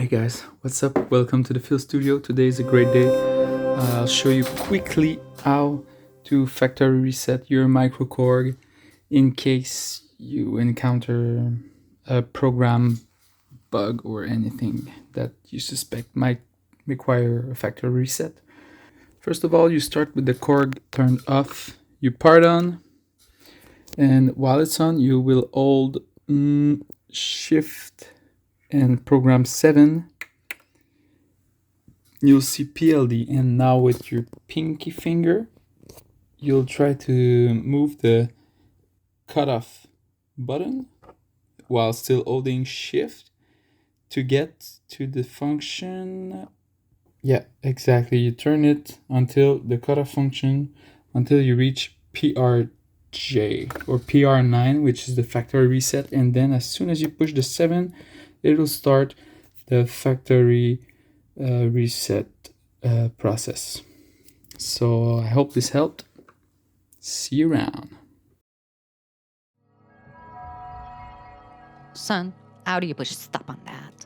Hi guys, what's up? Welcome to the Phil Studio. Today is a great day. I'll show you quickly how to factory reset your MicroKORG in case you encounter a program bug or anything that you suspect might require a factory reset. First of all, you start with the Korg turned off, you power it on, and while it's on, you will hold Shift and program 7. You'll see PLD, and now with your pinky finger, you'll try to move the cutoff button while still holding Shift to get to the function. Yeah, exactly. You turn it until the cutoff function until you reach PRJ or PR9, which is the factory reset, and then as soon as you push the 7, it'll start the factory reset process. So I hope this helped. See you around. Son, how do you push stop on that?